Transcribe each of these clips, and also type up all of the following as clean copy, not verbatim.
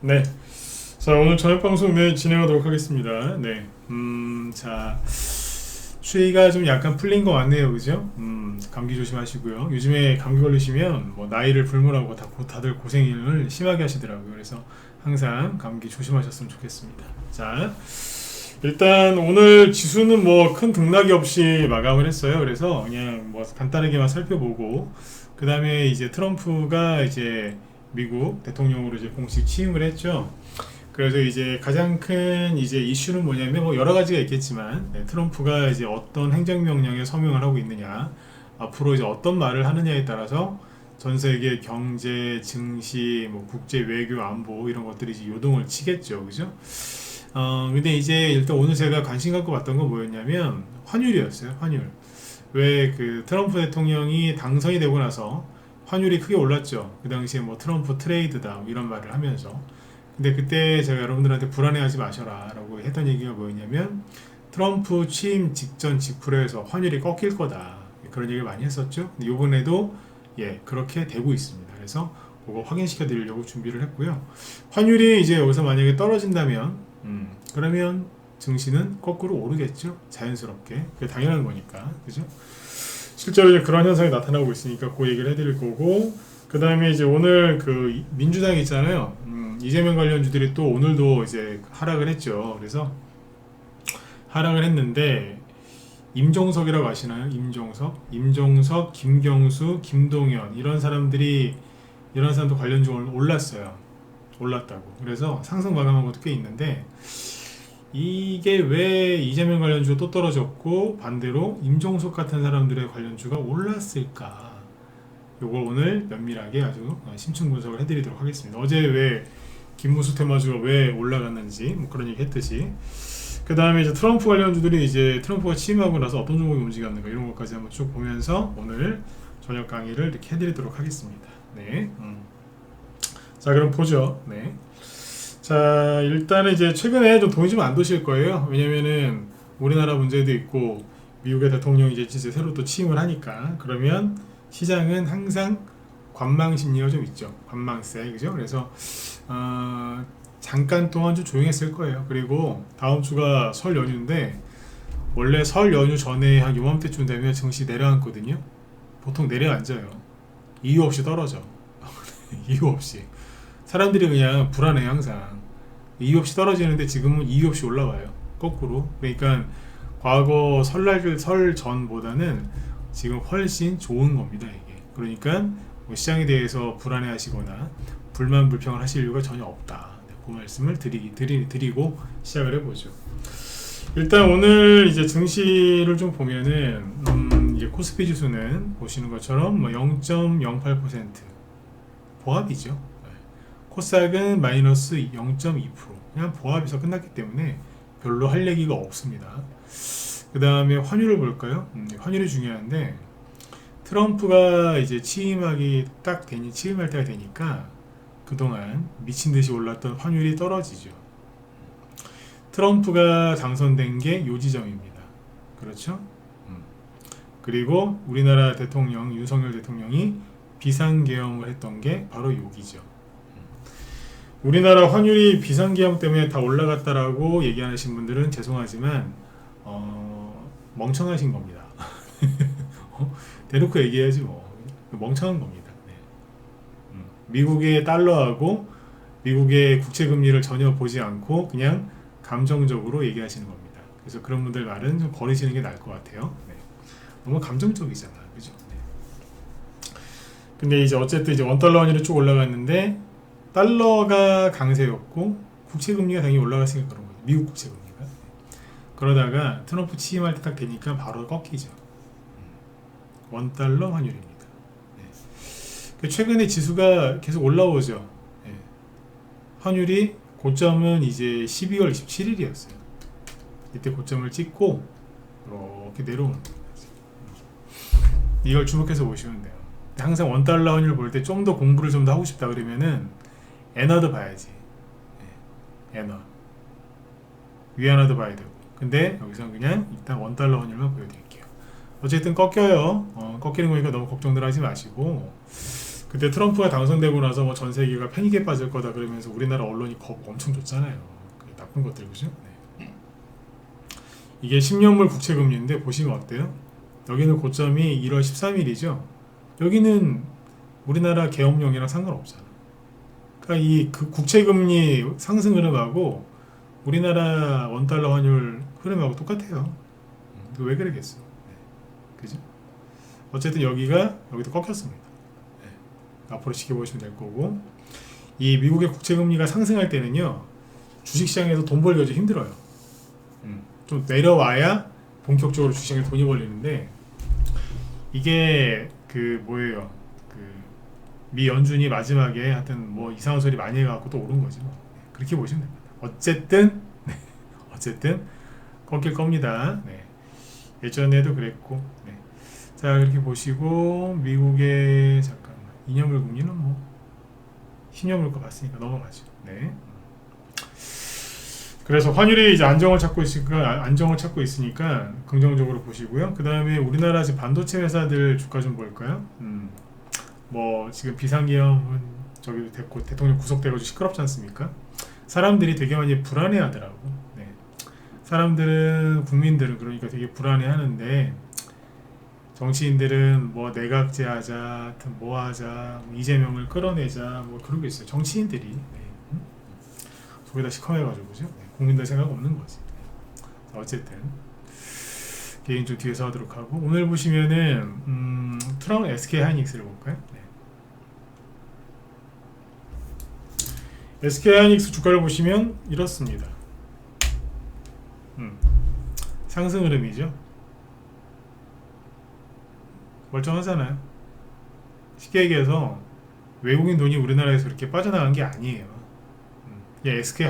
네. 자, 오늘 저녁 방송 진행하도록 하겠습니다. 네. 자, 추위가 좀 약간 풀린 것 같네요. 그죠? 감기 조심하시고요. 요즘에 감기 걸리시면 뭐 나이를 불문하고 다들 고생을 심하게 하시더라고요. 그래서 항상 감기 조심하셨으면 좋겠습니다. 자, 일단 오늘 지수는 뭐 큰 등락이 없이 마감을 했어요. 그래서 그냥 뭐 간단하게만 살펴보고 그 다음에 이제 트럼프가 이제 미국 대통령으로 이제 공식 취임을 했죠. 그래서 이제 가장 큰 이제 이슈는 뭐냐면 뭐 여러 가지가 있겠지만 트럼프가 이제 어떤 행정명령에 서명을 하고 있느냐, 앞으로 이제 어떤 말을 하느냐에 따라서 전 세계 경제, 증시, 뭐 국제 외교, 안보 이런 것들이 이제 요동을 치겠죠, 그죠? 근데 이제 일단 오늘 제가 관심 갖고 봤던 건 뭐였냐면 환율이었어요, 환율. 왜 그 트럼프 대통령이 당선이 되고 나서 환율이 크게 올랐죠. 그 당시에 뭐 트럼프 트레이드다 뭐 이런 말을 하면서. 근데 그때 제가 여러분들한테 불안해하지 마셔라 라고 했던 얘기가 뭐였냐면 트럼프 취임 직전 직후로 해서 환율이 꺾일 거다 그런 얘기를 많이 했었죠. 근데 이번에도 그렇게 되고 있습니다. 그래서 그거 확인시켜 드리려고 준비를 했고요. 환율이 이제 여기서 만약에 떨어진다면 그러면 증시는 거꾸로 오르겠죠. 자연스럽게. 그게 당연한 거니까. 그죠? 실제로 이제 그런 현상이 나타나고 있으니까 그 얘기를 해드릴 거고, 그 다음에 이제 오늘 그 민주당 있잖아요. 이재명 관련주들이 또 오늘도 이제 하락을 했죠. 그래서 하락을 했는데 임종석이라고 아시나요? 임종석, 김경수, 김동연 이런 사람도 관련주 올랐어요. 올랐다고. 그래서 상승 마감한 것도 꽤 있는데 이게 왜 이재명 관련주가 또 떨어졌고 반대로 임종석 같은 사람들의 관련주가 올랐을까? 요걸 오늘 면밀하게 아주 심층 분석을 해드리도록 하겠습니다. 어제 왜 김무수 테마주가 왜 올라갔는지 뭐 그런 얘기 했듯이 그 다음에 이제 트럼프 관련주들이 이제 트럼프가 취임하고 나서 어떤 종목이 움직였는가 이런 것까지 한번 쭉 보면서 오늘 저녁 강의를 이렇게 해드리도록 하겠습니다. 네. 자, 그럼 보죠. 네. 자, 일단은 이제 최근에 좀 돈이 좀 안 도실 거예요. 왜냐면은 우리나라 문제도 있고 미국의 대통령이 이제 새로 또 취임을 하니까 그러면 시장은 항상 관망 심리가 좀 있죠. 관망세, 그죠? 그래서 잠깐 동안 좀 조용했을 거예요. 그리고 다음 주가 설 연휴인데 원래 설 연휴 전에 한 요맘때쯤 되면 증시 내려앉거든요. 보통 내려앉아요. 이유 없이 떨어져. 이유 없이. 사람들이 그냥 불안해 항상. 이유 없이 떨어지는데 지금은 이유 없이 올라와요. 거꾸로. 그러니까 과거 설 전보다는 지금 훨씬 좋은 겁니다, 이게. 그러니까 뭐 시장에 대해서 불안해하시거나 불만 불평을 하실 이유가 전혀 없다. 그 말씀을 드리고 시작을 해보죠. 일단 오늘 이제 증시를 좀 보면은 이제 코스피 지수는 보시는 것처럼 뭐 0.08% 보합이죠. 코스닥은 마이너스 0.2% 그냥 보합에서 끝났기 때문에 별로 할 얘기가 없습니다. 그 다음에 환율을 볼까요? 환율이 중요한데 트럼프가 이제 취임할 때가 되니까 그동안 미친 듯이 올랐던 환율이 떨어지죠. 트럼프가 당선된 게 요 지점입니다. 그렇죠? 그리고 우리나라 대통령 윤석열 대통령이 비상계엄을 했던 게 바로 여기죠. 우리나라 환율이 비상계엄 때문에 다 올라갔다라고 얘기하시는 분들은 죄송하지만 멍청하신 겁니다. 대놓고 얘기해야지 뭐. 멍청한 겁니다. 네. 미국의 달러하고 미국의 국채금리를 전혀 보지 않고 그냥 감정적으로 얘기하시는 겁니다. 그래서 그런 분들 말은 좀 버리시는 게 나을 것 같아요. 네. 너무 감정적이잖아, 그죠? 네. 근데 이제 어쨌든 이제 원달러 환율이 쭉 올라갔는데 달러가 강세였고 국채금리가 당연히 올라갔으니까 그런 거죠. 미국 국채금리가. 그러다가 트럼프 취임할 때 딱 되니까 바로 꺾이죠. 원달러 환율입니다. 네. 최근에 지수가 계속 올라오죠. 네. 환율이 고점은 이제 12월 27일이었어요. 이때 고점을 찍고 이렇게 내려오는 거예요. 이걸 주목해서 보시면 돼요. 항상 원달러 환율 볼 때 좀 더 공부를 좀 더 하고 싶다 그러면은 엔화도 봐야지. 네. 엔화 위안화도 봐야 되고. 근데 여기서 그냥 일단 원달러 환율만 보여드릴게요. 어쨌든 꺾여요. 꺾이는 거니까 너무 걱정들 하지 마시고 그때 트럼프가 당선되고 나서 뭐 전 세계가 패닉에 빠질 거다 그러면서 우리나라 언론이 겁 엄청 줬잖아요. 그 나쁜 것들 그죠? 네. 이게 10년물 국채금리인데 보시면 어때요? 여기는 고점이 1월 13일이죠. 여기는 우리나라 계엄령이랑 상관없잖아. 그러니까 그 국채금리 상승 흐름하고 우리나라 원달러 환율 흐름하고 똑같아요. 왜 그러겠어? 네. 그죠? 어쨌든 여기도 꺾였습니다. 네. 앞으로 지켜보시면 될 거고, 이 미국의 국채금리가 상승할 때는요, 주식시장에서 돈 벌기가 좀 힘들어요. 좀 내려와야 본격적으로 주식시장에 돈이 벌리는데, 이게 그 뭐예요? 미 연준이 마지막에 하여튼 뭐 이상한 소리 많이 해갖고 또 오른 거지 뭐. 그렇게 보시면 됩니다. 어쨌든 어쨌든 꺾일 겁니다. 네. 예전에도 그랬고. 네. 자, 그렇게 보시고 미국의 잠깐만 2년물 금리는 뭐 10년물 거 봤으니까 넘어가죠. 네. 그래서 환율이 이제 안정을 찾고 있으니까 긍정적으로 보시고요. 그 다음에 우리나라 지금 반도체 회사들 주가 좀 볼까요? 뭐 지금 비상계엄은 저기 됐고 대통령 구속돼가지고 시끄럽지 않습니까? 사람들이 되게 많이 불안해하더라고. 네. 국민들은 그러니까 되게 불안해하는데, 정치인들은 뭐 내각제하자, 하여튼 뭐 하자, 이재명을 끌어내자, 뭐 그러고 있어요. 정치인들이. 네. 속이 다 시커매가지고 그죠? 네. 국민들 생각 없는 거지. 네. 어쨌든 개인 좀 뒤에서 하도록 하고, 오늘 보시면은 트럼 SK 하이닉스를 볼까요? 네. SK 하이닉스 주가를 보시면 이렇습니다. 상승 흐름이죠. 멀쩡하잖아요. 쉽게 얘기해서 외국인 돈이 우리나라에서 그렇게 빠져나간 게 아니에요. SK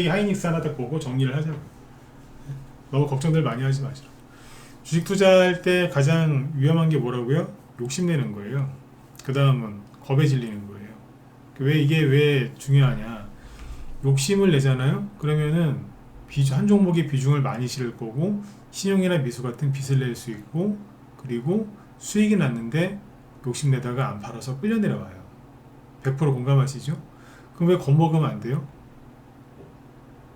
하이닉스 하나 딱 보고 정리를 하자고요. 너무 걱정들 많이 하지 마시라고. 주식 투자할 때 가장 위험한 게 뭐라고요? 욕심내는 거예요. 그 다음은 겁에 질리는 거예요. 이게 왜 중요하냐? 욕심을 내잖아요. 그러면은 한 종목의 비중을 많이 실을 거고, 신용이나 미수 같은 빚을 낼 수 있고, 그리고 수익이 났는데 욕심내다가 안 팔아서 끌려 내려와요. 100% 공감하시죠? 그럼 왜 겁먹으면 안 돼요?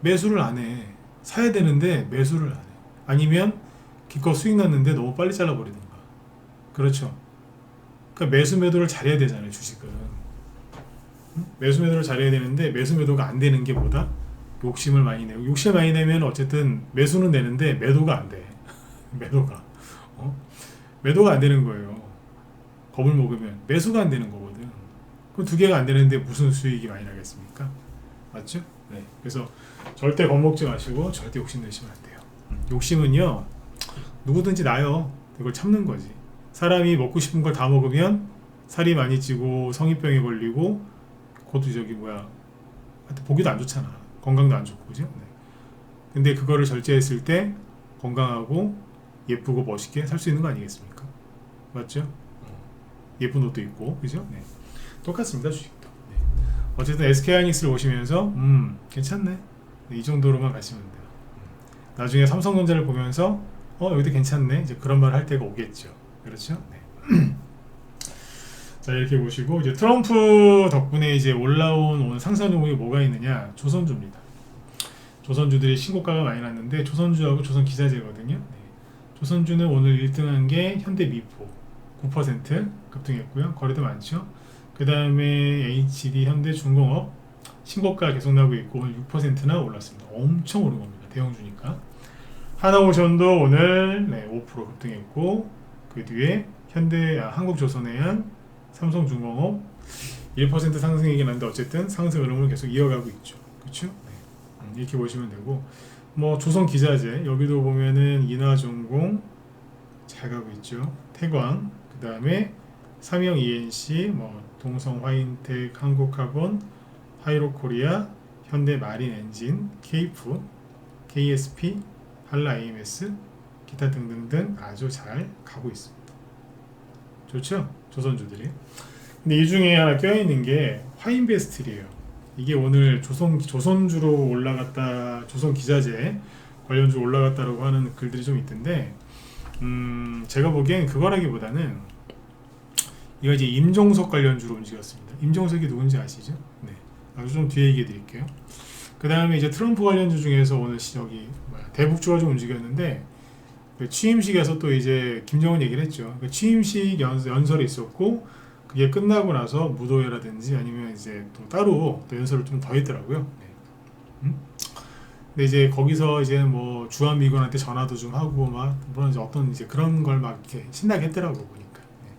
매수를 안 해. 사야 되는데 매수를 안 해. 아니면 기껏 수익 났는데 너무 빨리 잘라버리든가. 그렇죠? 그러니까 매수 매도를 잘해야 되잖아요, 주식은. 매수 매도를 잘해야 되는데 매수 매도가 안 되는 게 뭐다? 욕심을 많이 내고, 욕심을 많이 내면 어쨌든 매수는 되는데 매도가 안 돼. 매도가 안 되는 거예요. 겁을 먹으면 매수가 안 되는 거거든. 그럼 두 개가 안 되는데 무슨 수익이 많이 나겠습니까? 맞죠? 네. 그래서 절대 겁먹지 마시고 절대 욕심 내시면 안 돼요. 욕심은요, 누구든지 나요. 이걸 참는 거지. 사람이 먹고 싶은 걸 다 먹으면 살이 많이 찌고 성인병에 걸리고, 그것도 하여튼 보기도 안 좋잖아. 건강도 안 좋고, 그죠? 네. 근데 그거를 절제했을 때 건강하고 예쁘고 멋있게 살 수 있는 거 아니겠습니까? 맞죠? 예쁜 옷도 있고, 그죠? 네. 똑같습니다, 주식도. 네. 어쨌든 SK하이닉스를 보시면서 괜찮네. 네, 이 정도로만 가시면 돼요. 나중에 삼성전자를 보면서 여기도 괜찮네. 이제 그런 말 할 때가 오겠죠. 그렇죠? 네. 자, 이렇게 보시고, 이제 트럼프 덕분에 이제 올라온 오늘 상승 종목이 뭐가 있느냐? 조선주입니다. 조선주들이 신고가가 많이 났는데, 조선주하고 조선기자재거든요. 네. 조선주는 오늘 1등한 게 현대미포 9% 급등했고요. 거래도 많죠. 그 다음에 HD 현대중공업 신고가 계속 나고 있고 오늘 6%나 올랐습니다. 엄청 오른 겁니다. 대형주니까. 하나오션도 오늘 5% 급등했고, 그 뒤에 한국조선해양, 삼성중공업 1% 상승이긴 한데 어쨌든 상승 흐름을 계속 이어가고 있죠. 그렇죠? 네. 이렇게 보시면 되고, 뭐 조선기자재 여기도 보면은 인하전공 잘 가고 있죠. 태광, 그 다음에 삼형 ENC, 뭐 동성화인텍, 한국카본, 하이로코리아, 현대마린엔진, 케이프, KSP, 한라 AMS, 기타 등등등 아주 잘 가고 있습니다. 좋죠? 조선주들이. 근데 이 중에 하나 껴있는 게 화인베스트리에요. 이게 오늘 조선주로 올라갔다, 조선기자재 관련주 올라갔다라고 하는 글들이 좀 있던데, 제가 보기엔 그거라기보다는 이거 이제 임종석 관련주로 움직였습니다. 임종석이 누군지 아시죠? 네. 아주 좀 뒤에 얘기해 드릴게요. 그 다음에 이제 트럼프 관련주 중에서 오늘 여기 대북주가 좀 움직였는데, 그 취임식에서 또 이제 김정은 얘기를 했죠. 그 취임식 연설이 있었고, 그게 끝나고 나서 무도회라든지 아니면 이제 또 따로 또 연설을 좀 더 했더라고요. 네. 근데 이제 거기서 이제 뭐 주한미군한테 전화도 좀 하고 막 물론 이제 어떤 이제 그런 걸 막 이렇게 신나게 했더라고 보니까. 네.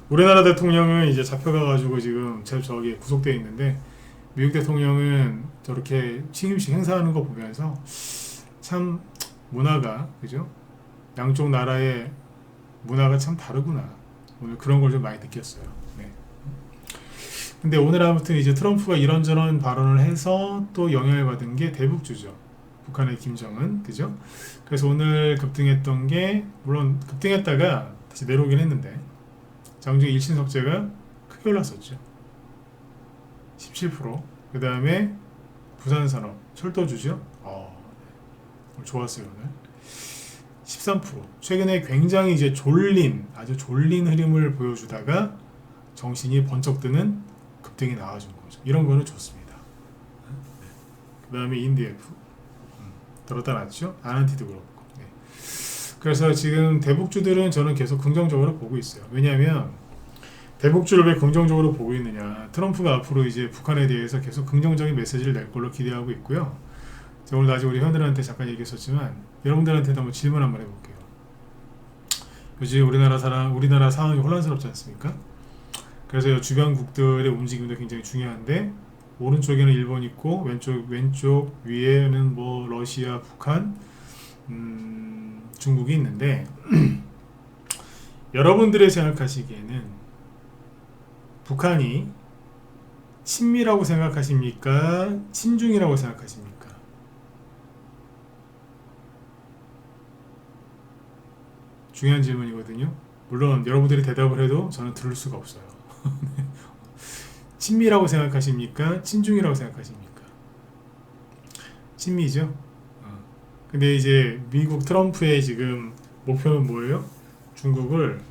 우리나라 대통령은 이제 잡혀가가지고 지금 저기 구속되어 있는데, 미국 대통령은 저렇게 취임식 행사하는 거 보면서 참 문화가, 그죠? 양쪽 나라의 문화가 참 다르구나. 오늘 그런 걸 좀 많이 느꼈어요. 네. 근데 오늘 아무튼 이제 트럼프가 이런저런 발언을 해서 또 영향을 받은 게 대북주죠. 북한의 김정은, 그죠? 그래서 오늘 급등했던 게, 물론 급등했다가 다시 내려오긴 했는데, 장중에 일신석재가 크게 올랐었죠. 17%. 그 다음에 부산산업, 철도주죠. 오늘 좋았어요, 오늘. 13%. 최근에 굉장히 이제 아주 졸린 흐름을 보여주다가 정신이 번쩍 드는 급등이 나와준 거죠. 이런 거는 좋습니다. 그 다음에 인디F. 들었다 놨죠. 아난티도 그렇고. 네. 그래서 지금 대북주들은 저는 계속 긍정적으로 보고 있어요. 왜냐하면 대북주를 왜 긍정적으로 보고 있느냐. 트럼프가 앞으로 이제 북한에 대해서 계속 긍정적인 메시지를 낼 걸로 기대하고 있고요. 오늘 나중에 우리 회원들한테 잠깐 얘기했었지만, 여러분들한테도 한번 질문 한번 해볼게요. 요즘 우리나라 상황이 혼란스럽지 않습니까? 그래서 주변국들의 움직임도 굉장히 중요한데, 오른쪽에는 일본 있고 왼쪽 위에는 뭐 러시아, 북한, 중국이 있는데 여러분들의 생각하시기에는 북한이 친미라고 생각하십니까? 친중이라고 생각하십니까? 중요한 질문이거든요. 물론 여러분들이 대답을 해도 저는 들을 수가 없어요. 친미라고 생각하십니까? 친중이라고 생각하십니까? 친미죠. 근데 이제 미국 트럼프의 지금 목표는 뭐예요? 중국을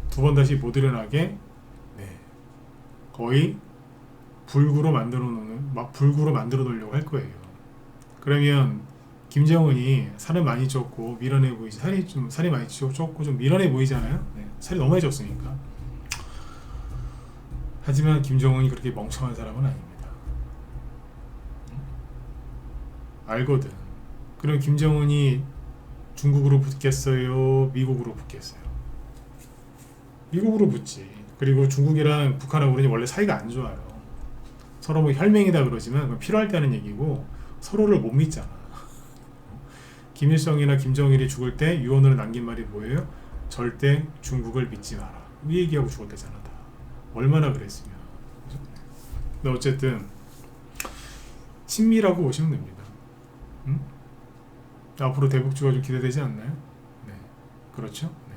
두 번 다시 못 일어나게, 네, 거의 불구로 만들어 놓으려고 할 거예요. 그러면 김정은이 살을 많이 쪘고 밀어내 보이지, 살이 많이 쪘고 좀 밀어내 보이잖아요. 네, 살이 너무 많이 쪘으니까. 하지만 김정은이 그렇게 멍청한 사람은 아닙니다. 알거든. 그럼 김정은이 중국으로 붙겠어요? 미국으로 붙겠어요? 미국으로 붙지. 그리고 중국이랑 북한하고는 원래 사이가 안 좋아요. 서로 뭐 혈맹이다 그러지만 그건 필요할 때 하는 얘기고, 서로를 못 믿잖아. 김일성이나 김정일이 죽을 때 유언으로 남긴 말이 뭐예요? 절대 중국을 믿지 마라. 이 얘기하고 죽을 때잖아. 다. 얼마나 그랬으면. 근데 어쨌든 친미라고 보시면 됩니다. 응? 앞으로 대북주가 좀 기대되지 않나요? 네, 그렇죠. 네.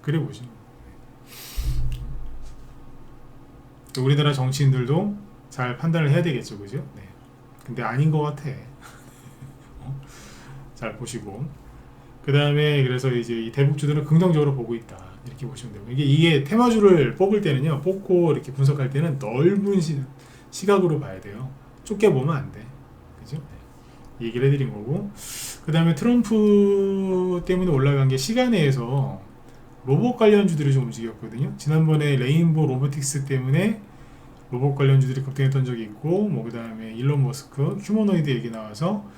그래 보시면. 네. 우리나라 정치인들도 잘 판단을 해야 되겠죠, 그죠? 네. 근데 아닌 것 같아. 잘 보시고. 그 다음에 그래서 이제 이 대북주들은 긍정적으로 보고 있다. 이렇게 보시면 되고, 이게 테마주를 뽑을 때는요, 뽑고 이렇게 분석할 때는 넓은 시각으로 봐야 돼요. 좁게 보면 안 돼. 그죠? 네. 얘기를 해드린 거고. 그 다음에 트럼프 때문에 올라간 게 시간에서 로봇 관련주들이 좀 움직였거든요. 지난번에 레인보 로보틱스 때문에 로봇 관련주들이 급등했던 적이 있고, 뭐 그 다음에 일론 머스크 휴머노이드 얘기 나와서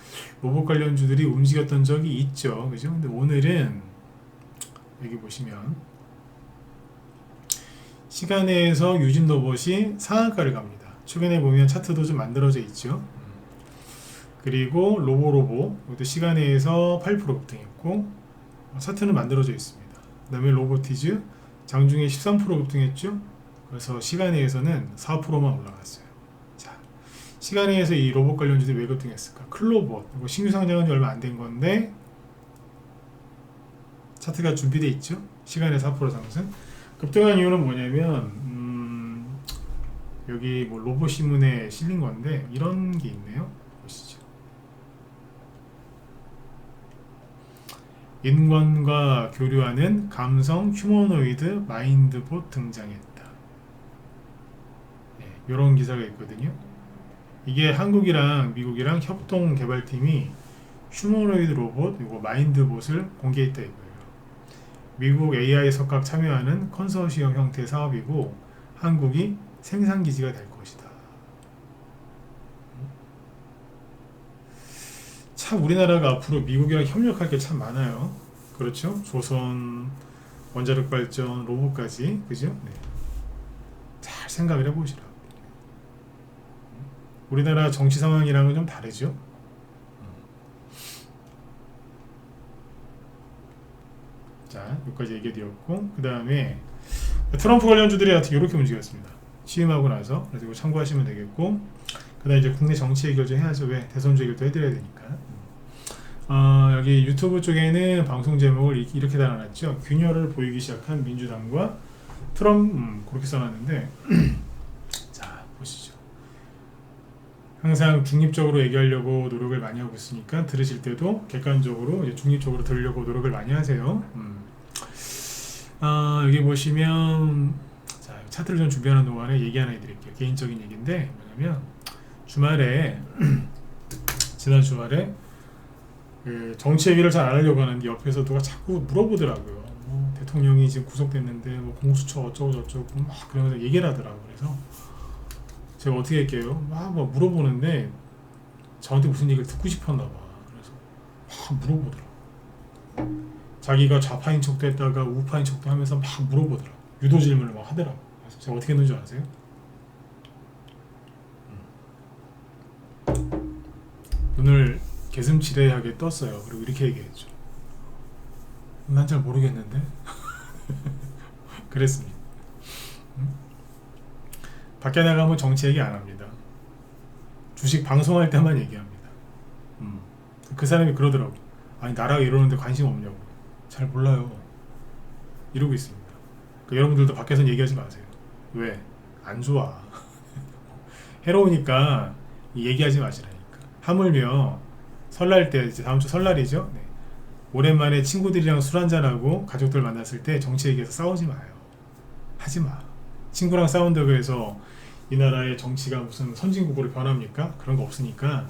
로봇 관련주들이 움직였던 적이 있죠. 그죠? 근데 오늘은 여기 보시면 시간에서 유진 로봇이 상한가를 갑니다. 최근에 보면 차트도 좀 만들어져 있죠. 그리고 로보로보, 이것도 시간에서 8% 급등했고, 차트는 만들어져 있습니다. 그 다음에 로보티즈, 장중에 13% 급등했죠. 그래서 시간에서는 4%만 올라갔어요. 자, 시간에서 이 로봇 관련주들이 왜 급등했을까? 클로봇, 이거 신규 상장한 지 얼마 안 된 건데, 차트가 준비되어 있죠. 시간에 4% 상승. 급등한 이유는 뭐냐면, 여기 뭐 로봇 신문에 실린 건데, 이런 게 있네요. 보시죠. 인권과 교류하는 감성 휴머노이드 마인드봇 등장했다. 이런 기사가 있거든요. 이게 한국이랑 미국이랑 협동 개발팀이 휴머노이드 로봇 이거 마인드봇을 공개했다 이거예요. 미국 AI 석각 참여하는 컨소시엄 형태 사업이고 한국이 생산 기지가 될 것이다. 참 우리나라가 앞으로 미국이랑 협력할 게 참 많아요. 그렇죠? 조선 원자력 발전 로봇까지 그죠? 네. 잘 생각을 해보시라. 우리나라 정치 상황이랑은 좀 다르죠. 자, 여기까지 얘기드렸고 그 다음에 트럼프 관련주들이 하여튼 이렇게 움직였습니다. 취임하고 나서 그래서 이거 참고하시면 되겠고 그 다음에 이제 국내 정치 해결 좀 해야죠. 왜? 대선주 해결도 해드려야 되니까. 여기 유튜브 쪽에는 방송 제목을 이렇게 달아놨죠. 균열을 보이기 시작한 민주당과 트럼프 그렇게 써놨는데 자 보시죠. 항상 중립적으로 얘기하려고 노력을 많이 하고 있으니까 들으실 때도 객관적으로 이제 중립적으로 들으려고 노력을 많이 하세요. 여기 보시면 자 차트를 좀 준비하는 동안에 얘기 하나 해드릴게요. 개인적인 얘기인데 뭐냐면 주말에 지난 주말에 그 정치 얘기를 잘 안 하려고 하는데 옆에서 누가 자꾸 물어보더라고요. 대통령이 지금 구속됐는데 뭐 공수처 어쩌고 저쩌고 막 그러면서 얘기를 하더라고요. 그래서 제가 어떻게 할게요? 막 물어보는데 저한테 무슨 얘기를 듣고 싶었나 봐. 그래서 막 물어보더라고. 자기가 좌파인 척도 했다가 우파인 척도 하면서 막 물어보더라고. 유도 질문을 막 하더라고. 그래서 제가 어떻게 했는지 아세요? 눈을 개슴츠레하게 떴어요. 그리고 이렇게 얘기했죠. 난 잘 모르겠는데. 그랬습니다. 밖에 나가면 정치 얘기 안 합니다. 주식 방송할 때만 얘기합니다. 그 사람이 그러더라고. 아니 나라가 이러는데 관심 없냐고. 잘 몰라요. 이러고 있습니다. 그러니까 여러분들도 밖에서는 얘기하지 마세요. 왜? 안 좋아. 해로우니까 얘기하지 마시라니까. 하물며 설날 때 이제 다음 주 설날이죠. 네. 오랜만에 친구들이랑 술 한잔하고 가족들 만났을 때 정치 얘기해서 싸우지 마요. 하지 마. 친구랑 싸운다고 해서 이 나라의 정치가 무슨 선진국으로 변합니까? 그런 거 없으니까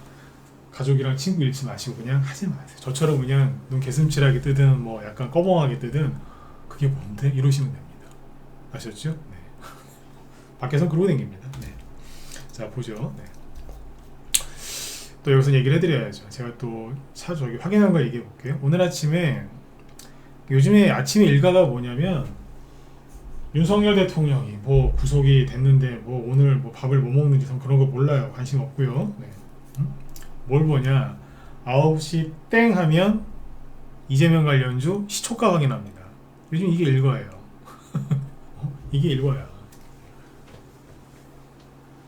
가족이랑 친구 잃지 마시고 그냥 하지 마세요. 저처럼 그냥 눈 개슴츠하게 뜨든 뭐 약간 꺼벙하게 뜨든 그게 뭔데? 이러시면 됩니다. 아셨죠? 네. 밖에서 그러고 다닙니다. 네. 자 보죠. 네. 또 여기서 얘기를 해드려야죠. 제가 또 저기 확인한 거 얘기해 볼게요. 오늘 아침에 요즘에 아침에 일가가 뭐냐면 윤석열 대통령이 뭐 구속이 됐는데 뭐 오늘 뭐 밥을 뭐 먹는지 그런 거 몰라요. 관심 없고요. 네. 뭘 보냐 9시 땡 하면 이재명 관련주 시초가 확인합니다. 요즘 이게 일과예요. 이게 일과야.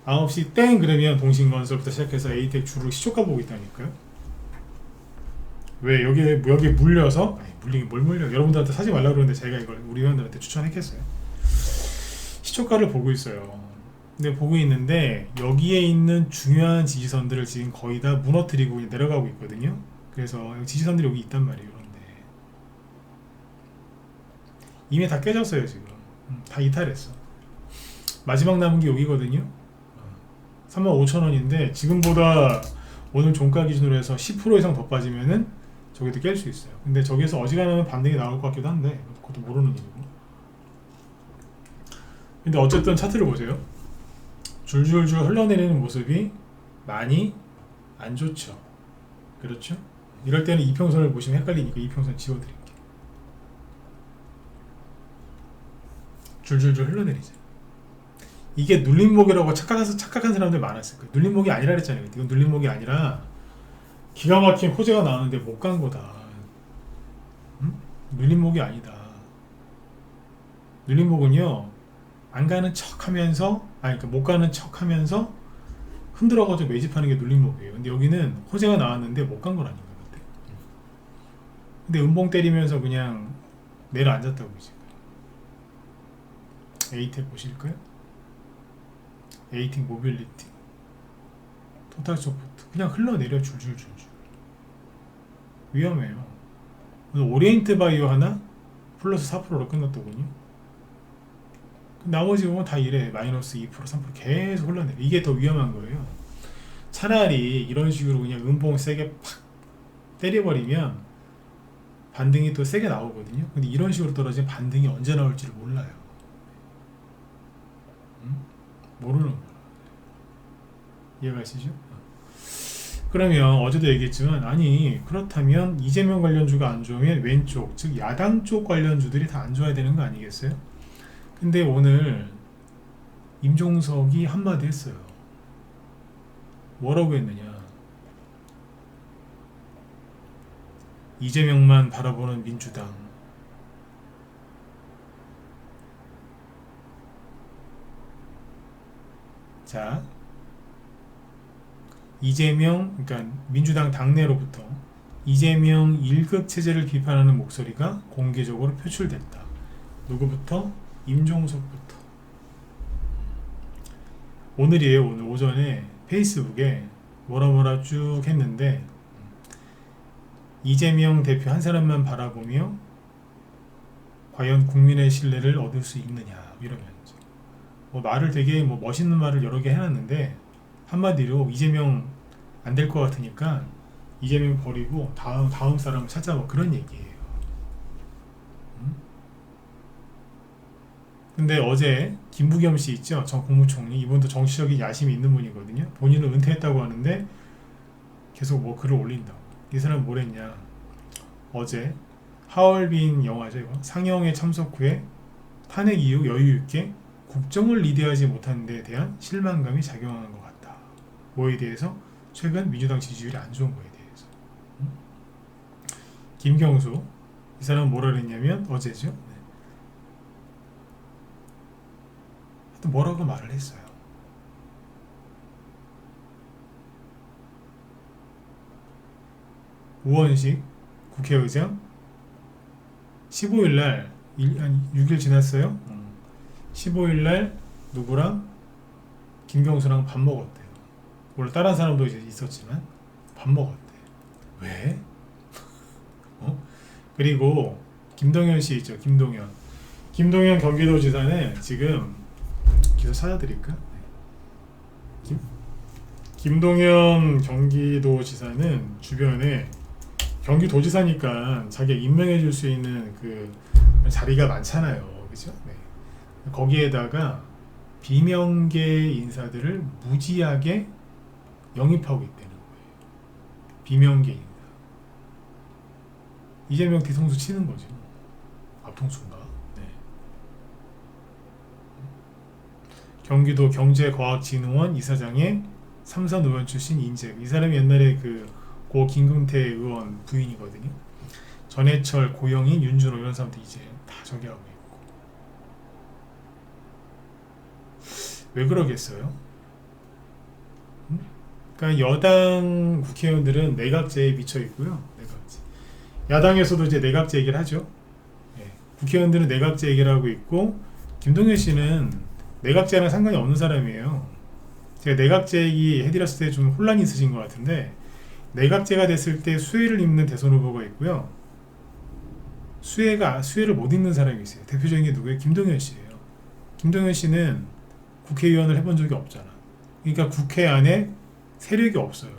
9시 땡 그러면 동신건설부터 시작해서 에이텍 주로 시초가 보고 있다니까요. 왜 여기에 물려서 아니, 물리긴 뭘 물려. 여러분들한테 사지 말라고 그러는데 제가 이걸 우리 회원들한테 추천했겠어요. 시초가를 보고 있어요. 근데 보고 있는데 여기에 있는 중요한 지지선들을 지금 거의 다 무너뜨리고 내려가고 있거든요. 그래서 지지선들이 여기 있단 말이에요. 그런데 이미 다 깨졌어요. 지금 다 이탈했어. 마지막 남은 게 여기거든요. 35,000원인데 지금보다 오늘 종가 기준으로 해서 10% 이상 더 빠지면은 저기도 깰 수 있어요. 근데 저기에서 어지간하면 반등이 나올 것 같기도 한데 그것도 모르는 일이고. 근데 어쨌든 차트를 보세요. 줄줄줄 흘러내리는 모습이 많이 안 좋죠. 그렇죠? 이럴 때는 이평선을 보시면 헷갈리니까 이평선 지워드릴게요. 줄줄줄 흘러내리죠. 이게 눌림목이라고 착각한 사람들 많았을 거예요. 눌림목이 아니라 그랬잖아요. 이건 눌림목이 아니라 기가 막힌 호재가 나왔는데 못 간 거다. 눌림목이 아니다. 눌림목은요 안 가는 척하면서 그러니까 못 가는 척하면서 흔들어가지고 매집하는 게 눌림목이에요. 근데 여기는 호재가 나왔는데 못 간 거라는 거예요. 근데 음봉 때리면서 그냥 내려앉았다고 지금. 에이텍 보실까요? 에이팅 모빌리티 토탈 소프트 그냥 흘러내려 줄줄줄줄 위험해요. 오늘 오리엔트 바이오 하나 플러스 4%로 끝났더군요. 나머지 보면 다 이래. 마이너스 2%, 3% 계속 흘러내. 이게 더 위험한 거예요. 차라리 이런 식으로 그냥 음봉 세게 팍 때려버리면 반등이 또 세게 나오거든요. 근데 이런 식으로 떨어지면 반등이 언제 나올지를 몰라요. 모르는 거예요. 이해가시죠? 그러면 어제도 얘기했지만, 아니 그렇다면 이재명 관련주가 안 좋으면 왼쪽, 즉 야당 쪽 관련주들이 다 안 좋아야 되는 거 아니겠어요? 근데 오늘 임종석이 한마디 했어요. 뭐라고 했느냐? 이재명만 바라보는 민주당. 자, 이재명, 그러니까 민주당 당내로부터 이재명 1급 체제를 비판하는 목소리가 공개적으로 표출됐다. 누구부터? 임종석부터. 오늘이에요. 오늘 오전에 페이스북에 뭐라 쭉 했는데, 이재명 대표 한 사람만 바라보며 과연 국민의 신뢰를 얻을 수 있느냐, 이러면서 뭐 말을 되게 뭐 멋있는 말을 여러 개 해놨는데, 한마디로 이재명 안 될 것 같으니까 이재명 버리고 다음 사람 찾아, 뭐 그런 얘기예요. 근데 어제 김부겸 씨 있죠, 전 국무총리. 이분도 정치적인 야심이 있는 분이거든요. 본인은 은퇴했다고 하는데 계속 뭐 글을 올린다고. 이 사람 뭐랬냐, 어제 하얼빈 영화죠, 이거 상영에 참석 후에 탄핵 이후 여유 있게 국정을 리드하지 못하는 데 대한 실망감이 작용하는 것 같다. 뭐에 대해서? 최근 민주당 지지율이 안 좋은 거에 대해서. 김경수, 이 사람은 뭐라 그랬냐면, 어제죠, 또 뭐라고 말을 했어요. 우원식 국회의장 15일날 한 6일 지났어요. 15일날 누구랑? 김경수랑 밥 먹었대요. 원래 다른 사람도 이제 있었지만 밥 먹었대. 왜? 그리고 김동연 씨 있죠, 김동연 경기도지사는 지금 기사 찾아드릴까? 김동연 경기도지사는 주변에, 경기도지사니까 자기가 임명해 줄 수 있는 그 자리가 많잖아요, 그죠? 네. 거기에다가 비명계 인사들을 무지하게 영입하고 있다는 거예요. 비명계 인사. 이재명 뒤통수 치는 거죠. 앞통수인가? 네. 경기도 경제과학진흥원 이사장의 삼선 의원 출신 인재. 이 사람이 옛날에 고 김금태 의원 부인이거든요. 전해철, 고영인, 윤준호 이런 사람들 이제 다 저기 하고 있고. 왜 그러겠어요? 그러니까 여당 국회의원들은 내각제에 미쳐 있고요. 내각제. 야당에서도 이제 내각제 얘기를 하죠. 네. 국회의원들은 내각제 얘기를 하고 있고, 김동연 씨는 내각제랑 상관이 없는 사람이에요. 제가 내각제 얘기 해드렸을 때 좀 혼란이 있으신 것 같은데, 내각제가 됐을 때 수혜를 입는 대선 후보가 있고요. 수혜를 못 입는 사람이 있어요. 대표적인 게 누구예요? 김동연 씨예요. 김동연 씨는 국회의원을 해본 적이 없잖아. 그러니까 국회 안에 세력이 없어요.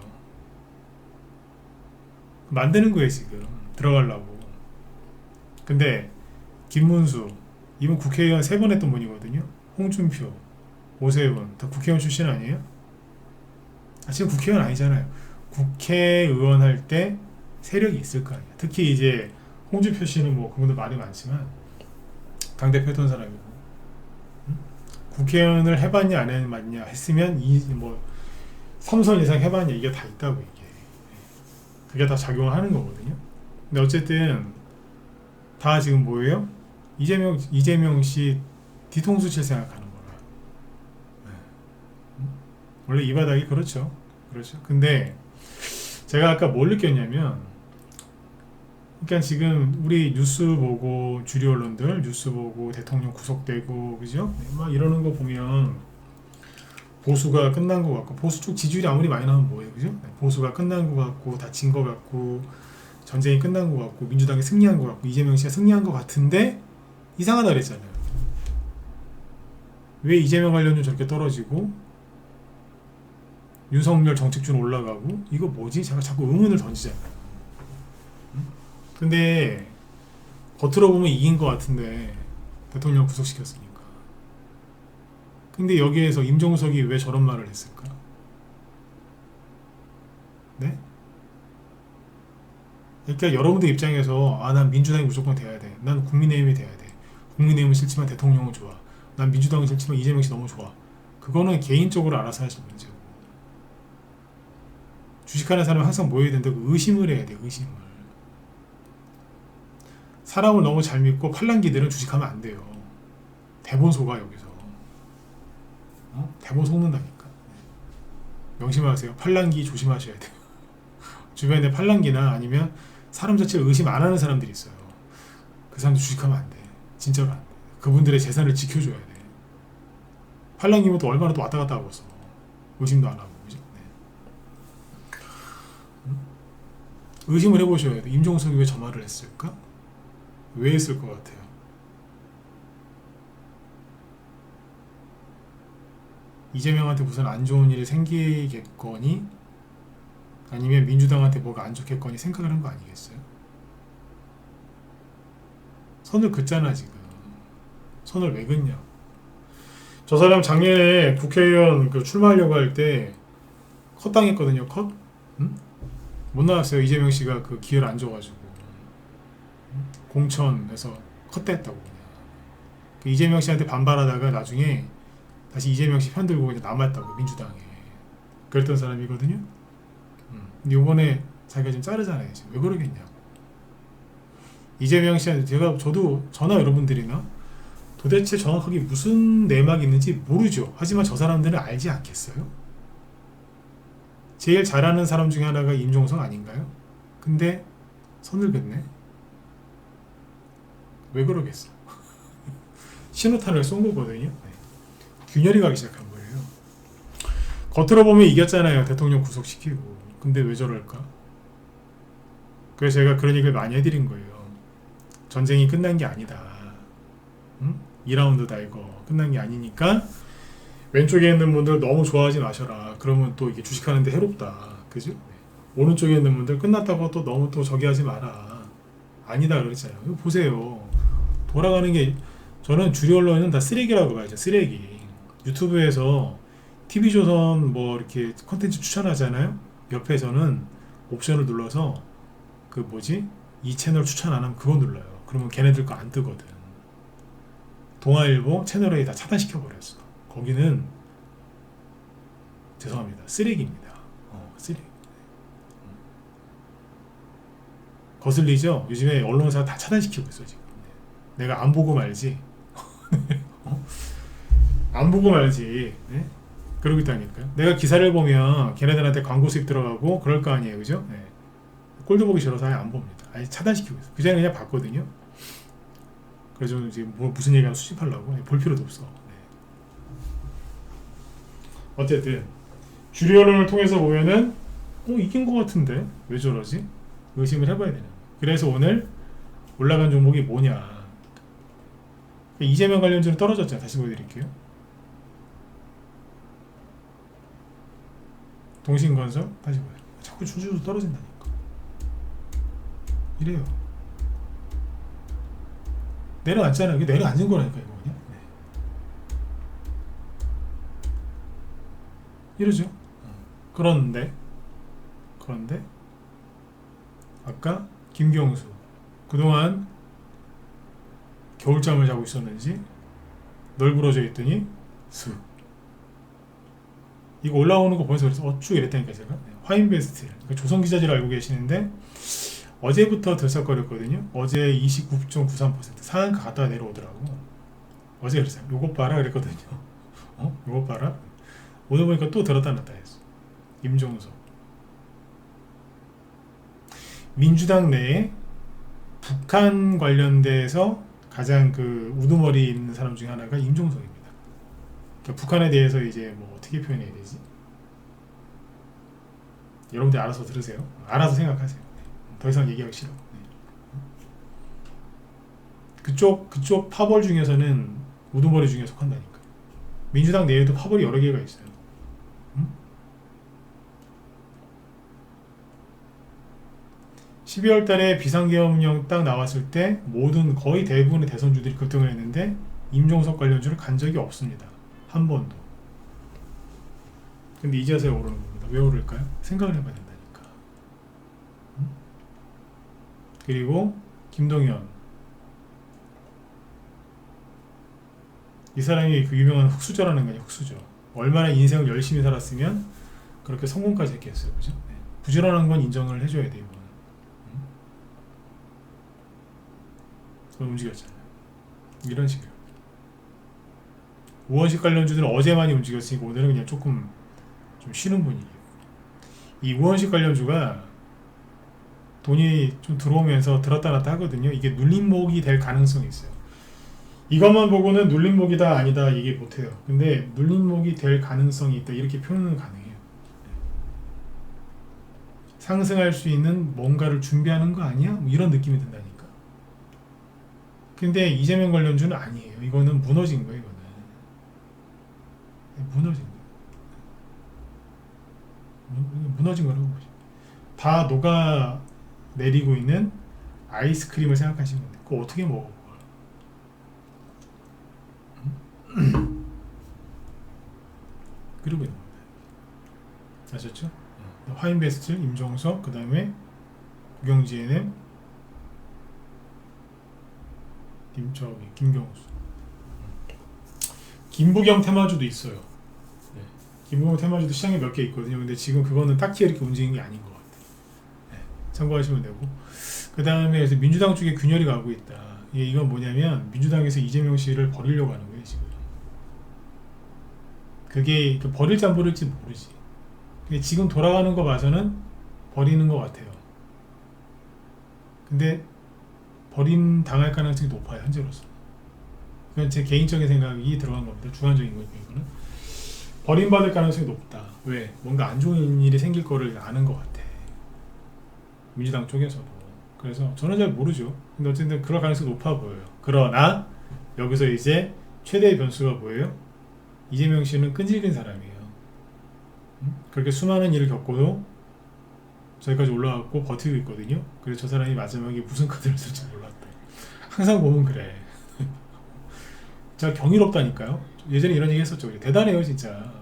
만드는 거예요, 지금. 들어가려고. 근데 김문수, 이분 국회의원 3번 했던 분이거든요. 홍준표, 오세훈 다 국회의원 출신 아니에요? 지금 국회의원 아니잖아요. 국회의원 할 때 세력이 있을 거 아니야. 특히 이제 홍준표 씨는 뭐 그분도 말이 많지만 당대표 했던 사람이고, 국회의원을 해봤냐 안 해봤냐 했으면 뭐 3선 이상 해봤냐, 이게 다 있다고. 이게 그게 다 작용하는 거거든요. 근데 어쨌든 다 지금 뭐예요? 이재명 씨 뒤통수 칠 생각하는 거라. 원래 이 바닥이 그렇죠. 근데 제가 아까 뭘 느꼈냐면, 그러니까 지금 우리 뉴스 보고, 주류 언론들 뉴스 보고 대통령 구속되고, 그죠? 막 이러는 거 보면 보수가 끝난 것 같고, 보수 쪽 지지율이 아무리 많이 나오면 뭐예요, 그죠? 보수가 끝난 것 같고, 다 진 것 같고, 전쟁이 끝난 것 같고 민주당이 승리한 것 같고 이재명 씨가 승리한 것 같은데 이상하다 그랬잖아요. 왜 이재명 관련주 저렇게 떨어지고 윤석열 정책준 올라가고 이거 뭐지? 제가 자꾸 의문을 던지잖아요. 근데 겉으로 보면 이긴 것 같은데 대통령 구속시켰으니까. 근데 여기에서 임종석이 왜 저런 말을 했을까? 네? 그러니까 여러분들 입장에서 난 민주당이 무조건 돼야 돼. 난 국민의힘이 돼야 돼. 국민의힘은 싫지만 대통령은 좋아. 난 민주당은 싫지만 이재명 씨 너무 좋아. 그거는 개인적으로 알아서 하실 문제고. 주식하는 사람은 항상 뭐 해야 된다고 의심을 해야 돼. 의심을. 사람을 너무 잘 믿고 팔랑기들은 주식하면 안 돼요. 대본 속아 여기서. 대본 속는다니까. 명심하세요. 팔랑기 조심하셔야 돼요. 주변에 팔랑기나 아니면 사람 자체를 의심 안 하는 사람들이 있어요. 그 사람들 주식하면 안 돼. 진짜로 안 돼. 그분들의 재산을 지켜줘야 돼. 팔랑기면 또 얼마나 또 왔다 갔다 하고 있어. 의심도 안 하고. 그죠? 네. 의심을 해보셔야 돼. 임종석이 왜 저 말을 했을까? 왜 했을 것 같아요? 이재명한테 무슨 안 좋은 일이 생기겠거니 아니면 민주당한테 뭐가 안 좋겠거니 생각을 한 거 아니겠어요? 선을 긋잖아 지금. 선을 왜 긋냐? 저 사람 작년에 국회의원 출마하려고 할 때 컷당했거든요. 컷? 응? 못 나왔어요. 이재명 씨가 그 기회를 안 줘가지고 공천에서 컷됐다고 그냥. 그 이재명 씨한테 반발하다가 나중에 다시 이재명 씨 편들고 그냥 남았다고 민주당에. 그랬던 사람이거든요. 근데 요번에 자기가 지금 자르잖아요. 지금. 왜 그러겠냐? 이재명 씨한테 저나 여러분들이나 도대체 정확하게 무슨 내막이 있는지 모르죠. 하지만 저 사람들은 알지 않겠어요? 제일 잘하는 사람 중에 하나가 임종석 아닌가요? 근데 선을 긋네? 왜 그러겠어? 신호탄을 쏜 거거든요. 네. 균열이 가기 시작한 거예요. 겉으로 보면 이겼잖아요. 대통령 구속시키고. 근데 왜 저럴까? 그래서 제가 그런 얘기를 많이 해드린 거예요. 전쟁이 끝난 게 아니다. 응? 2라운드다 이거. 끝난 게 아니니까 왼쪽에 있는 분들 너무 좋아하지 마셔라. 그러면 또 이게 주식하는데 해롭다. 그죠? 오른쪽에 있는 분들 끝났다고 또 너무 또 저기 하지 마라. 아니다 그랬잖아요. 이거 보세요. 돌아가는 게 저는 주류 언론은 다 쓰레기라고 봐야죠. 쓰레기. 유튜브에서 TV조선 뭐 이렇게 컨텐츠 추천하잖아요. 옆에서는 옵션을 눌러서 이 채널 추천 안 하면 그거 눌러요. 그러면 걔네들 거 안 뜨거든. 동아일보 채널A 다 차단시켜 버렸어. 거기는 죄송합니다. 쓰레기입니다. 쓰레기. 거슬리죠? 요즘에 언론사 다 차단시키고 있어 지금. 내가 안 보고 말지. 안 보고 말지. 네? 그러고 있다니까요. 내가 기사를 보면 걔네들한테 광고 수입 들어가고 그럴 거 아니에요. 그죠? 네. 꼴도 보기 싫어서 아예 안 봅니다. 아예 차단시키고 있어요. 그 전에 그냥 봤거든요. 그래서 저는 지금 무슨 얘기하면 수집하려고 볼 필요도 없어. 네. 어쨌든 주류 언론을 통해서 보면은 이긴 것 같은데 왜 저러지? 의심을 해봐야 되는. 그래서 오늘 올라간 종목이 뭐냐? 이재명 관련주는 떨어졌잖아요. 다시 보여드릴게요. 동신건설 다시 보여. 자꾸 주주도 떨어진다니까. 이래요. 내려앉잖아요. 이게 내려앉은 거라니까 이거 그냥. 네. 이러죠. 그런데 아까 김경수 그동안 겨울잠을 자고 있었는지 널브러져 있더니 슥 이거 올라오는 거 보면서 그래서 어쭈 이랬다니까 제가. 화인베스트 조선기자재를 알고 계시는데 어제부터 들썩거렸거든요. 어제 29.93% 상한가 갔다가 내려오더라고. 어제 그랬어요. 요것 봐라 그랬거든요. 요것 봐라. 오늘 보니까 또 들었다 놨다 했어. 임종석. 민주당 내에 북한 관련돼서 가장 우두머리 있는 사람 중에 하나가 임종석입니다. 그러니까 북한에 대해서 이제 뭐 어떻게 표현해야 되지? 여러분들 알아서 들으세요. 알아서 생각하세요. 더 이상 얘기하기 싫어. 그쪽 파벌 중에서는 우두머리 중에 속한다니까. 민주당 내에도 파벌이 여러 개가 있어요. 12월 달에 비상계엄령 딱 나왔을 때 거의 대부분의 대선주들이 급등을 했는데 임종석 관련주를 간 적이 없습니다. 한 번도. 근데 이제서야 오르는 겁니다. 왜 오를까요? 생각을 해봐야 된다니까. 그리고 김동연, 이 사람이 그 유명한 흑수저라는 거냐. 흑수저. 얼마나 인생을 열심히 살았으면 그렇게 성공까지 했겠어요. 그죠? 네. 부지런한 건 인정을 해줘야 돼요. 그건 움직였잖아요. 이런 식이에요. 우원식 관련주들은 어제 많이 움직였으니까 오늘은 그냥 조금 좀 쉬는 분위기예요. 이 우원식 관련주가 돈이 좀 들어오면서 들었다 놨다 하거든요. 이게 눌림목이 될 가능성이 있어요. 이것만 보고는 눌림목이다 아니다 얘기 못해요. 근데 눌림목이 될 가능성이 있다 이렇게 표현은 가능해요. 상승할 수 있는 뭔가를 준비하는 거 아니야? 뭐 이런 느낌이 든다니까. 근데 이재명 관련주는 아니에요. 이거는 무너진 거예요. 이거는 무너진 거예요. 무너진 거라고 보죠. 다 녹아 내리고 있는 아이스크림을 생각하시면 돼요. 그거 어떻게 먹어? 그러고 있는 겁니다. 아셨죠? 화인베스트, 임종석, 그 다음에 국영GNM, 김경수, 김부경 테마주도 있어요. 네. 김부경 테마주도 시장에 몇 개 있거든요. 근데 지금 그거는 딱히 이렇게 움직이는 게 아닌 것 같아요. 네. 참고하시면 되고, 그 다음에 민주당 쪽에 균열이 가고 있다. 이건 뭐냐면 민주당에서 이재명 씨를 버리려고 하는 거예요 지금. 그게 버릴지 안 버릴지 모르지. 근데 지금 돌아가는 거 봐서는 버리는 것 같아요. 근데 버림 당할 가능성이 높아요 현재로서. 그건 제 개인적인 생각이 들어간 겁니다. 주관적인 거죠. 이거는 버림받을 가능성이 높다. 왜? 뭔가 안 좋은 일이 생길 거를 아는 것 같아 민주당 쪽에서도. 그래서 저는 잘 모르죠. 근데 어쨌든 그럴 가능성이 높아 보여요. 그러나 여기서 이제 최대의 변수가 뭐예요? 이재명 씨는 끈질긴 사람이에요. 그렇게 수많은 일을 겪고도 저기까지 올라왔고 버티고 있거든요. 그래서 저 사람이 마지막에 무슨 카드를 쓸지 몰랐다. 항상 보면 그래. 진짜 경이롭다니까요. 예전에 이런 얘기 했었죠. 대단해요 진짜.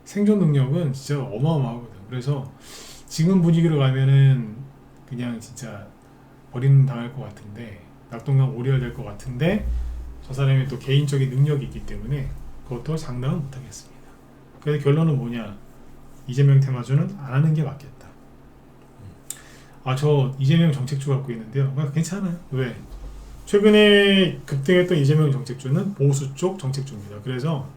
생존 능력은 진짜 어마어마하거든. 그래서 지금 분위기로 가면은 그냥 진짜 버림 당할 것 같은데, 낙동강 오리가 될 것 같은데, 저 사람이 또 개인적인 능력이 있기 때문에 그것도 장담은 못하겠습니다. 그래서 결론은 뭐냐? 이재명 테마주는 안 하는 게 맞겠다. 저 이재명 정책주 갖고 있는데요. 괜찮아요. 왜? 최근에 급등했던 이재명 정책주는 보수 쪽 정책주입니다. 그래서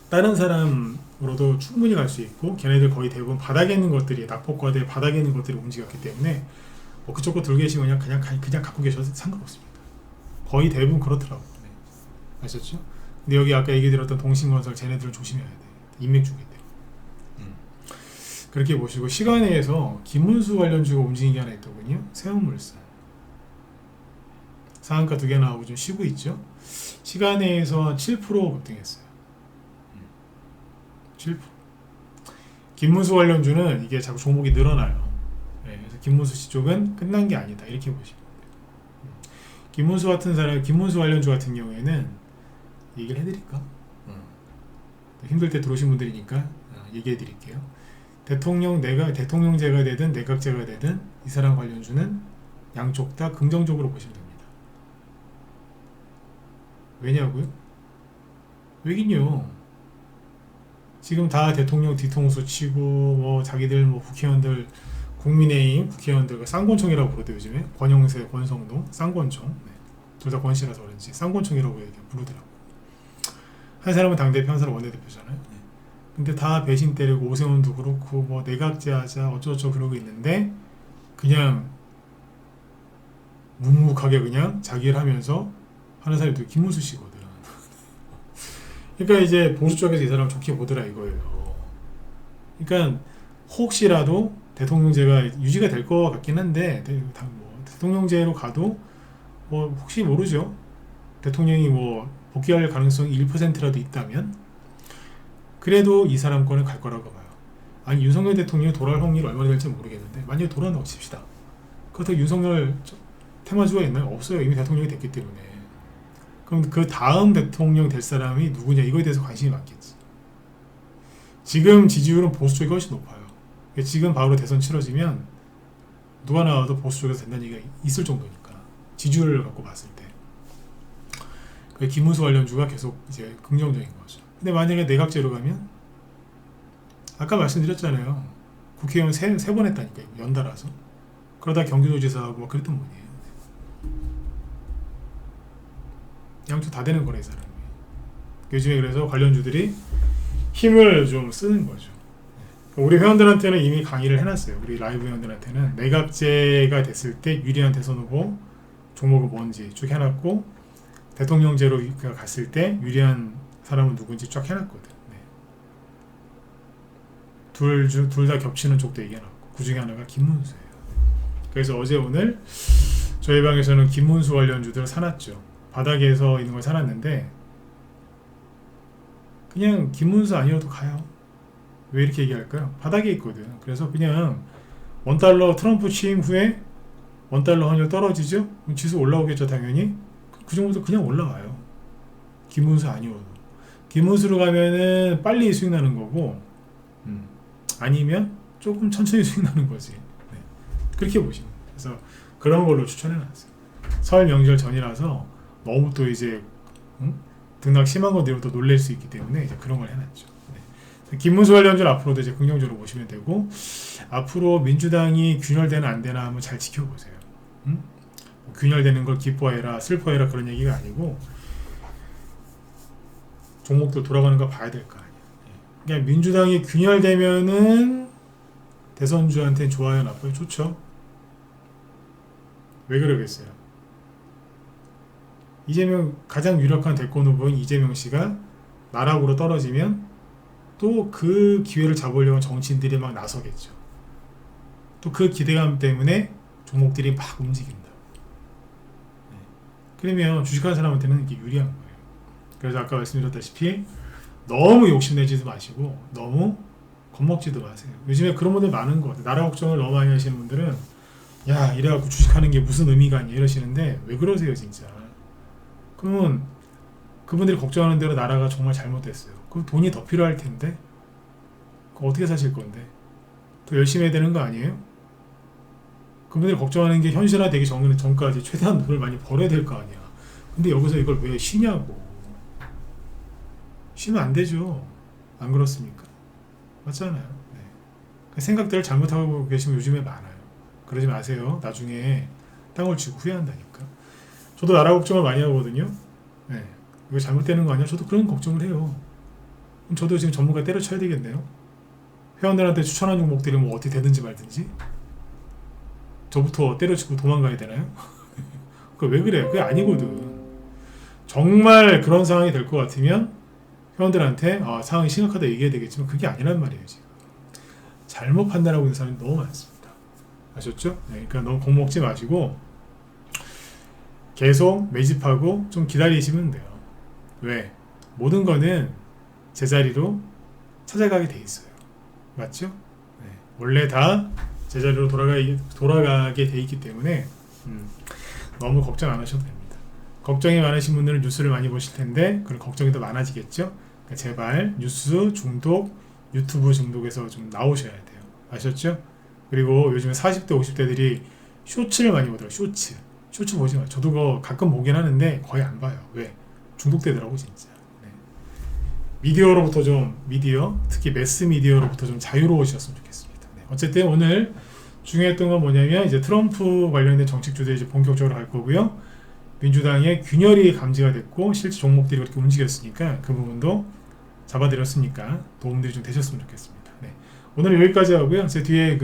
다른 사람으로도 충분히 갈 수 있고, 걔네들 거의 대부분 바닥에 있는 것들이, 낙폭과대 바닥에 있는 것들이 움직였기 때문에 뭐 그쪽 거 들고 계시면 그냥 갖고 계셔도 상관없습니다. 거의 대부분 그렇더라고요. 네. 아셨죠? 근데 여기 아까 얘기 드렸던 동신건설, 쟤네들을 조심해야 돼. 인맥주기 때문에. 그렇게 보시고, 시간에서 김문수 관련주가 움직이는 게 하나 있더군요. 세운물산. 상한가 2개 나오고 좀 쉬고 있죠. 시간에서 7% 급등했어요. 7%. 김문수 관련주는 이게 자꾸 종목이 늘어나요. 네, 그래서 김문수 씨 쪽은 끝난 게 아니다. 이렇게 보시면 돼요. 김문수 같은 사람, 김문수 관련주 같은 경우에는 얘기를 해드릴까? 힘들 때 들어오신 분들이니까 얘기해 드릴게요. 대통령제가 되든 내각제가 되든 이 사람 관련주는 양쪽 다 긍정적으로 보시면 됩니다. 왜냐고요? 왜긴요. 지금 다 대통령 뒤통수 치고 뭐 자기들 뭐 국회의원들, 국민의힘 국회의원들 쌍권총이라고 부르대요. 요즘에 권영세, 권성동, 쌍권총. 네. 둘 다 권씨라서 그런지 쌍권총이라고 부르더라고. 한 사람은 당대표, 한 사람은 원내대표잖아요. 네. 근데 다 배신 때리고, 오세훈도 그렇고 뭐 내각제 하자 어쩌고저쩌고 그러고 있는데, 그냥 묵묵하게 그냥 자기 일 하면서 하는 사람이 또 김문수 씨거든. 그러니까 이제 보수 쪽에서 이 사람 좋게 보더라 이거예요. 그러니까 혹시라도 대통령제가 유지가 될 것 같긴 한데 뭐 대통령제로 가도 뭐 혹시 모르죠. 대통령이 뭐 복귀할 가능성이 1%라도 있다면 그래도 이 사람권을 갈 거라고 봐요. 아니 윤석열 대통령이 돌아올 확률이 얼마나 될지 모르겠는데 만약에 돌아온다고 칩시다. 그렇다고 윤석열 테마주가 있나요? 없어요. 이미 대통령이 됐기 때문에. 그럼 그 다음 대통령 될 사람이 누구냐 이거에 대해서 관심이 많겠지. 지금 지지율은 보수 쪽이 훨씬 높아요. 지금 바로 대선 치러지면 누가 나와도 보수 쪽에서 된다는 얘기가 있을 정도니까 지지율을 갖고 봤을 때 그 김문수 관련주가 계속 이제 긍정적인 거죠. 근데 만약에 내각제로 가면 아까 말씀드렸잖아요. 국회의원 세 번 했다니까요. 연달아서. 그러다 경기도지사하고 뭐 그랬던 분이에요. 양쪽 다 되는 거래 이 사람이. 요즘에 그래서 관련주들이 힘을 좀 쓰는 거죠. 우리 회원들한테는 이미 강의를 해놨어요. 우리 라이브 회원들한테는 내각제가 됐을 때 유리한 대선 후보 종목은 뭔지 쭉 해놨고 대통령제로 갔을 때 유리한 사람은 누군지 쫙 해놨거든. 네. 둘 다 겹치는 쪽도 얘기해놨고 그 중에 하나가 김문수예요. 그래서 어제 오늘 저희 방에서는 김문수 관련주들을 사놨죠. 바닥에서 있는 걸 사놨는데 그냥 김문수 아니어도 가요. 왜 이렇게 얘기할까요? 바닥에 있거든. 그래서 그냥 원달러 트럼프 취임 후에 원달러 환율 떨어지죠? 지수 올라오겠죠 당연히. 그 정도도 그냥 올라가요. 김문수 아니어도. 김문수로 가면은 빨리 수익 나는 거고 아니면 조금 천천히 수익 나는 거지. 네. 그렇게 보시면 돼요. 그래서 그런 걸로 추천해놨어요. 설 명절 전이라서 너무 또 이제 등락 심한 거 되면 또 놀랄 수 있기 때문에 이제 그런 걸 해놨죠. 네. 김문수 관련주는 앞으로도 이제 긍정적으로 보시면 되고 앞으로 민주당이 균열되나 안 되나 한번 잘 지켜보세요. 균열되는 걸 기뻐해라 슬퍼해라 그런 얘기가 아니고 종목도 돌아가는 거 봐야 될 거 아니야. 그러니까 민주당이 균열되면은 대선주한테는 좋아요 나빠요? 좋죠. 왜 그러겠어요? 이재명 가장 유력한 대권 후보인 이재명 씨가 나락으로 떨어지면 또 그 기회를 잡으려는 정치인들이 막 나서겠죠. 또 그 기대감 때문에 종목들이 막 움직인다. 그러면 주식하는 사람한테는 이게 유리한 거예요. 그래서 아까 말씀드렸다시피 너무 욕심내지도 마시고 너무 겁먹지도 마세요. 요즘에 그런 분들 많은 것 같아요. 나라 걱정을 너무 많이 하시는 분들은 야 이래갖고 주식하는 게 무슨 의미가 있냐 이러시는데 왜 그러세요 진짜. 그러면 그분들이 걱정하는 대로 나라가 정말 잘못됐어요. 그럼 돈이 더 필요할 텐데 그거 어떻게 사실 건데 더 열심히 해야 되는 거 아니에요? 그분들이 걱정하는 게 현실화되기 전까지 최대한 돈을 많이 벌어야 될 거 아니야. 근데 여기서 이걸 왜 쉬냐고. 쉬면 안 되죠. 안 그렇습니까? 맞잖아요. 네. 그 생각들을 잘못하고 계시면 요즘에 많아요. 그러지 마세요. 나중에 땅을 쥐고 후회한다니까. 저도 나라 걱정을 많이 하거든요. 네. 이거 잘못되는 거 아니야? 저도 그런 걱정을 해요. 그럼 저도 지금 전문가 때려쳐야 되겠네요. 회원들한테 추천한 종목들이 뭐 어떻게 되든지 말든지 저부터 때려치고 도망가야 되나요? 그거 왜 그래? 그게 아니거든. 정말 그런 상황이 될 것 같으면 회원들한테 상황이 심각하다 얘기해야 되겠지만 그게 아니란 말이에요. 지금 잘못 판단하고 있는 사람이 너무 많습니다. 아셨죠? 네, 그러니까 너무 겁먹지 마시고 계속 매집하고 좀 기다리시면 돼요. 왜? 모든 거는 제자리로 찾아가게 돼 있어요. 맞죠? 네, 원래 다 제자리로 돌아가게 돼 있기 때문에 너무 걱정 안 하셔도 됩니다. 걱정이 많으신 분들은 뉴스를 많이 보실 텐데 그런 걱정이 더 많아지겠죠? 그러니까 제발 뉴스 중독, 유튜브 중독에서 좀 나오셔야 돼요. 아셨죠? 그리고 요즘에 40대, 50대들이 쇼츠를 많이 보더라고요. 쇼츠 보지 마요. 저도 그거 가끔 보긴 하는데 거의 안 봐요. 왜? 중독되더라고 진짜. 네. 미디어, 특히 매스 미디어로부터 좀 자유로우셨으면 좋겠습니다. 네. 어쨌든 오늘 중요했던 건 뭐냐면 이제 트럼프 관련된 정책주들이 이제 본격적으로 갈 거고요. 민주당의 균열이 감지가 됐고 실제 종목들이 그렇게 움직였으니까 그 부분도 잡아드렸으니까 도움들이 좀 되셨으면 좋겠습니다. 네. 오늘 여기까지 하고요. 제 뒤에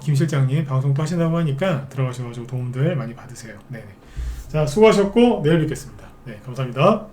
김 실장님 방송 또 하신다고 하니까 들어가셔가지고 도움들 많이 받으세요. 네네. 자, 수고하셨고 내일 뵙겠습니다. 네, 감사합니다.